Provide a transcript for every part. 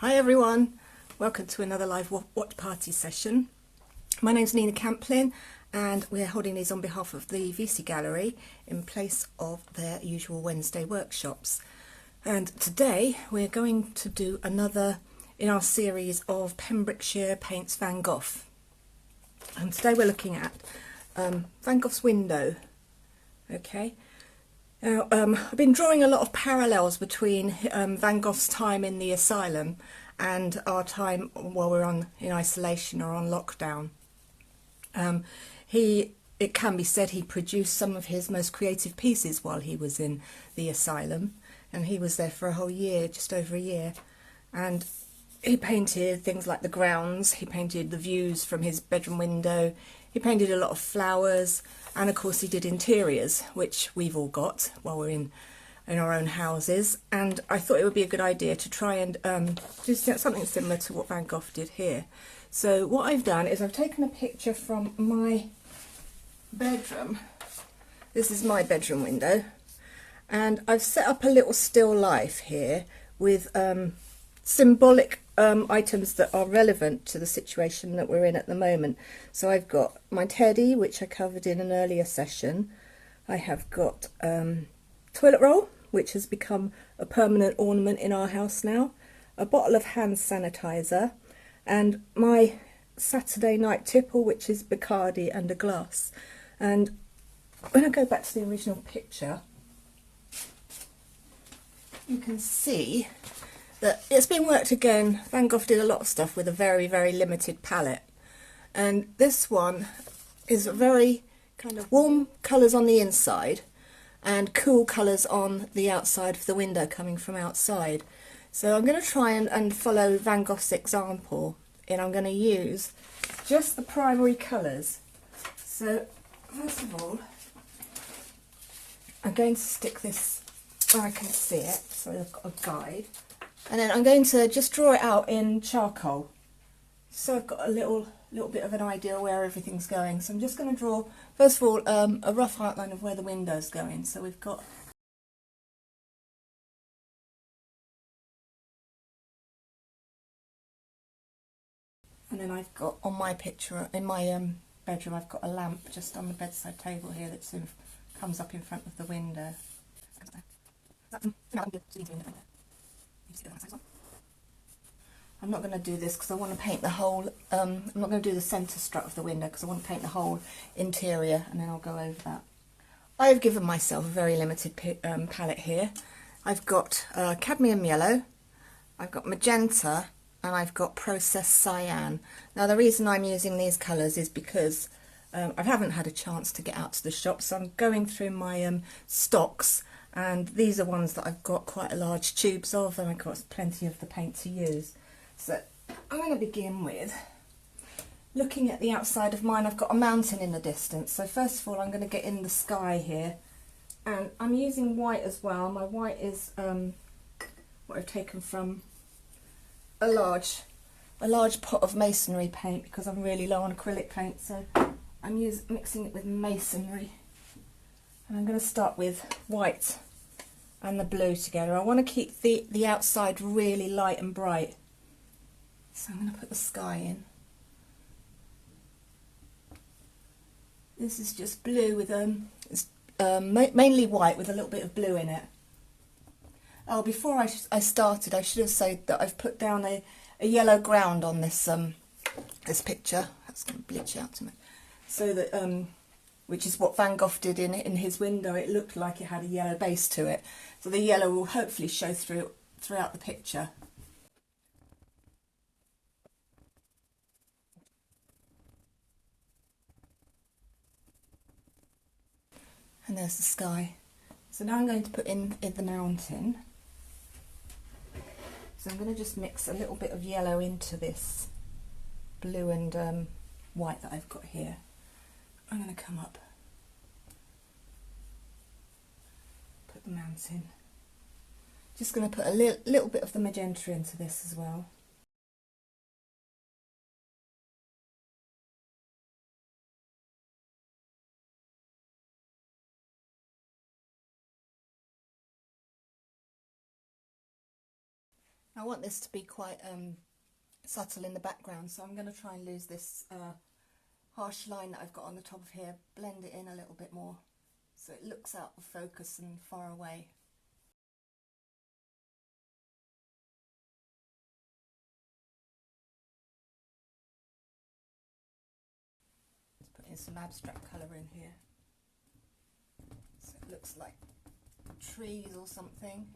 Hi everyone, welcome to another live watch party session. My name's Nina Camplin and we're holding these on behalf of the VC Gallery in place of their usual Wednesday workshops. And today we're going to do another in our series of Pembrokeshire Paints Van Gogh. And today we're looking at Van Gogh's window. Okay. Now, I've been drawing a lot of parallels between Van Gogh's time in the asylum and our time while we're in isolation or on lockdown. It can be said he produced some of his most creative pieces while he was in the asylum, and he was there for a whole year, just over a year. And he painted things like the grounds, he painted the views from his bedroom window, he painted a lot of flowers, and of course he did interiors, which we've all got while we're in our own houses. And I thought it would be a good idea to try and do something similar to what Van Gogh did here. So what I've done is I've taken a picture from my bedroom. This is my bedroom window, and I've set up a little still life here with symbolic items that are relevant to the situation that we're in at the moment. So I've got my teddy, which I covered in an earlier session. I have got toilet roll, which has become a permanent ornament in our house now, a bottle of hand sanitizer, and my Saturday night tipple, which is Bacardi and a glass. And when I go back to the original picture, you can see that it's been worked again. Van Gogh did a lot of stuff with a very, very limited palette. And this one is very kind of warm colours on the inside and cool colours on the outside of the window coming from outside. So I'm going to try and follow Van Gogh's example, and I'm going to use just the primary colours. So first of all, I'm going to stick this where I can see it, so I've got a guide. And then I'm going to just draw it out in charcoal. So I've got a little bit of an idea where everything's going. So I'm just going to draw, first of all, a rough outline of where the window's going. So we've got... And then I've got, on my picture, in my bedroom, I've got a lamp just on the bedside table here that sort of comes up in front of the window. I'm not going to do this because I want to paint the whole, I'm not going to do the centre strut of the window because I want to paint the whole interior, and then I'll go over that. I have given myself a very limited palette here. I've got cadmium yellow, I've got magenta, and I've got processed cyan. Now the reason I'm using these colours is because I haven't had a chance to get out to the shop, so I'm going through my stocks, and these are ones that I've got quite a large tubes of, and I've got plenty of the paint to use. So I'm going to begin with looking at the outside of mine. I've got a mountain in the distance, so first of all I'm going to get in the sky here, and I'm using white as well. My white is what I've taken from a large pot of masonry paint because I'm really low on acrylic paint, so I'm mixing it with masonry. And I'm going to start with white and the blue together. I want to keep the outside really light and bright. So I'm going to put the sky in. This is just blue with mainly white with a little bit of blue in it. Oh, before I started, I should have said that I've put down a yellow ground on this this picture. That's going to bleach out to me. So that which is what Van Gogh did in his window. It looked like it had a yellow base to it. So the yellow will hopefully show throughout the picture. And there's the sky. So now I'm going to put in the mountain. So I'm going to just mix a little bit of yellow into this blue and white that I've got here. I'm going to come up, put the mountain. Just going to put a little bit of the magenta into this as well. I want this to be quite subtle in the background, so I'm going to try and lose this harsh line that I've got on the top of here, blend it in a little bit more so it looks out of focus and far away. Let's put in some abstract colour in here so it looks like trees or something.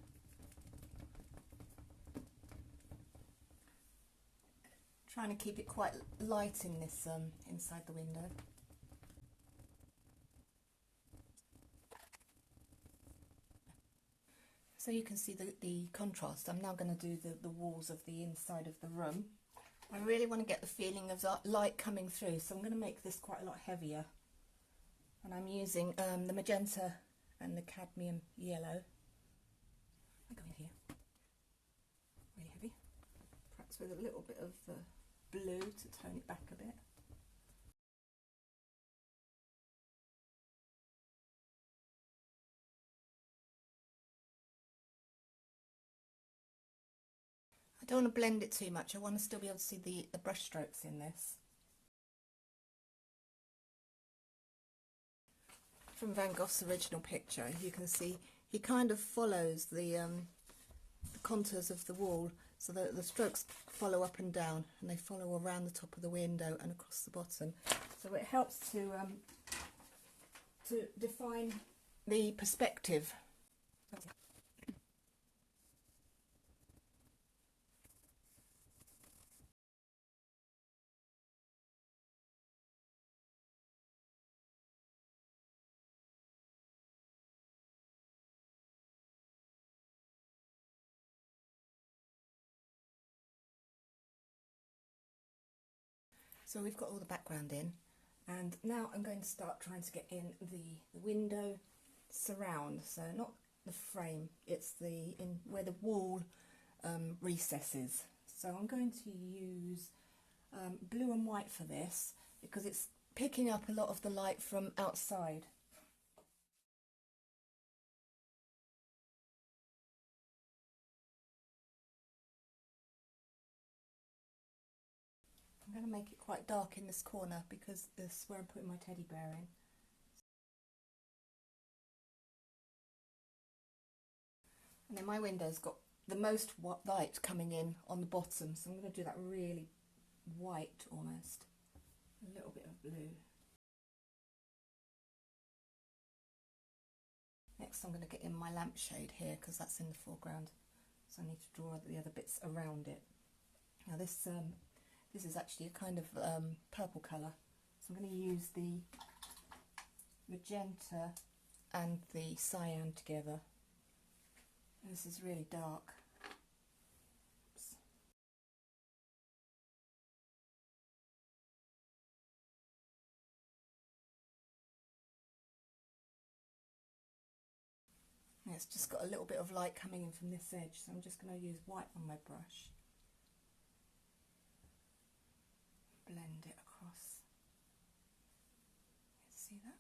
Trying to keep it quite light in this inside the window. So you can see the contrast. I'm now going to do the walls of the inside of the room. I really want to get the feeling of light coming through, so I'm going to make this quite a lot heavier. And I'm using the magenta and the cadmium yellow. I go in here, really heavy, perhaps with a little bit of blue to tone it back a bit. I don't want to blend it too much, I want to still be able to see the brush strokes in this. From Van Gogh's original picture, you can see he kind of follows the contours of the wall, so that the strokes follow up and down, and they follow around the top of the window and across the bottom. So it helps to define the perspective. So we've got all the background in, and now I'm going to start trying to get in the window surround, so not the frame, it's where the wall recesses. So I'm going to use blue and white for this because it's picking up a lot of the light from outside. I'm going to make it quite dark in this corner because this is where I'm putting my teddy bear in. And then my window's got the most light coming in on the bottom, so I'm going to do that really white almost. A little bit of blue. Next I'm going to get in my lampshade here because that's in the foreground, so I need to draw the other bits around it. Now this is actually a kind of purple colour, so I'm going to use the magenta and the cyan together. This is really dark. Oops. And it's just got a little bit of light coming in from this edge, so I'm just going to use white on my brush. Blend it across. See that?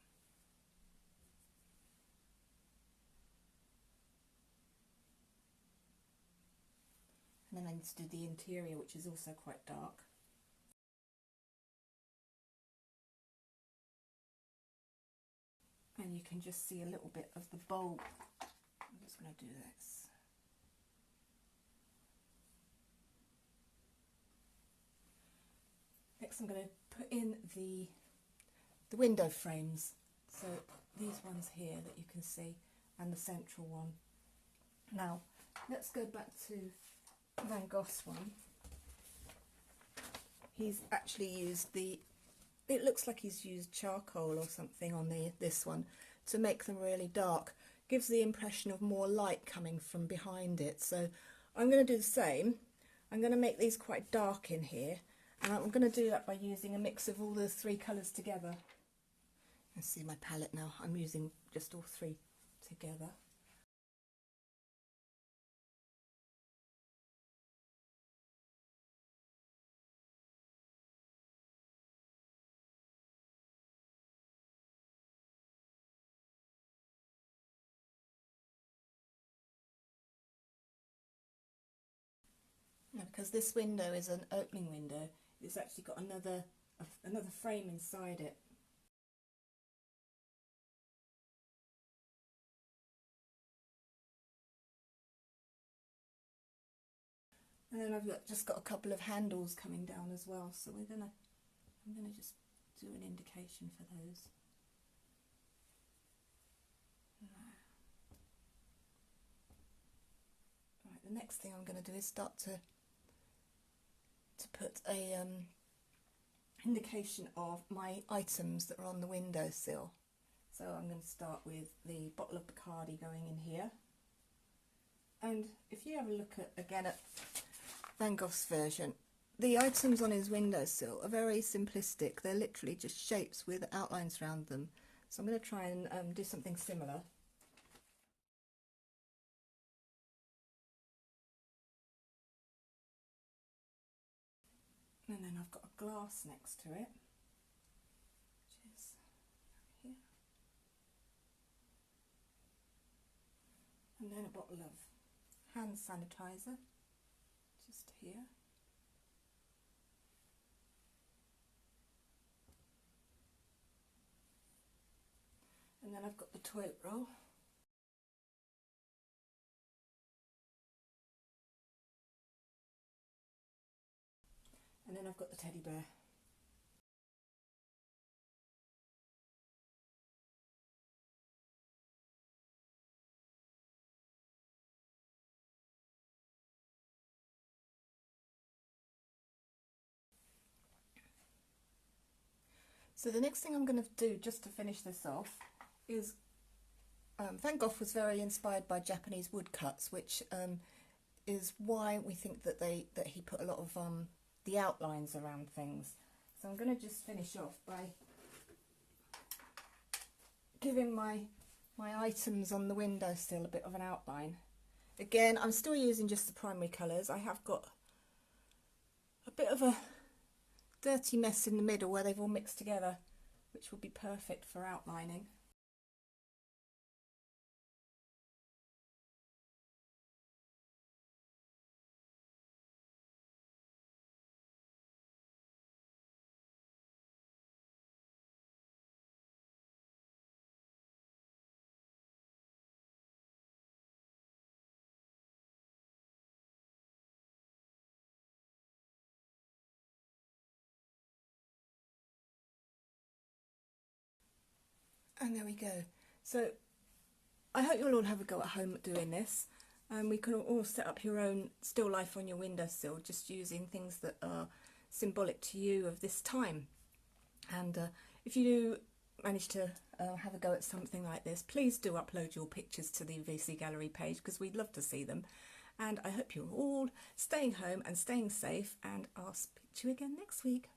And then I need to do the interior, which is also quite dark. And you can just see a little bit of the bulb. I'm just going to do this. Next I'm going to put in the window frames. So these ones here that you can see, and the central one. Now let's go back to Van Gogh's one. He's actually used it looks like he's used charcoal or something on this one to make them really dark. Gives the impression of more light coming from behind it. So I'm going to do the same. I'm going to make these quite dark in here, and I'm going to do that by using a mix of all the three colours together. You see my palette now, I'm using just all three together. Now, because this window is an opening window, it's actually got another frame inside it. And then I've just got a couple of handles coming down as well, so I'm gonna just do an indication for those. Right, the next thing I'm going to do is start to put a indication of my items that are on the windowsill. So I'm going to start with the bottle of Bacardi going in here. And if you have a look again at Van Gogh's version, the items on his windowsill are very simplistic. They're literally just shapes with outlines around them. So I'm going to try and do something similar. And then I've got a glass next to it, which is here. And then a bottle of hand sanitizer, just here. And then I've got the toilet roll. And then I've got the teddy bear. So the next thing I'm going to do, just to finish this off, is Van Gogh was very inspired by Japanese woodcuts, which is why we think that he put a lot of the outlines around things. So I'm going to just finish off by giving my items on the windowsill a bit of an outline. Again, I'm still using just the primary colours. I have got a bit of a dirty mess in the middle where they've all mixed together, which will be perfect for outlining. And there we go. So I hope you'll all have a go at home at doing this. We can all set up your own still life on your windowsill, just using things that are symbolic to you of this time. And if you do manage to have a go at something like this, please do upload your pictures to the VC Gallery page, because we'd love to see them. And I hope you're all staying home and staying safe, and I'll speak to you again next week.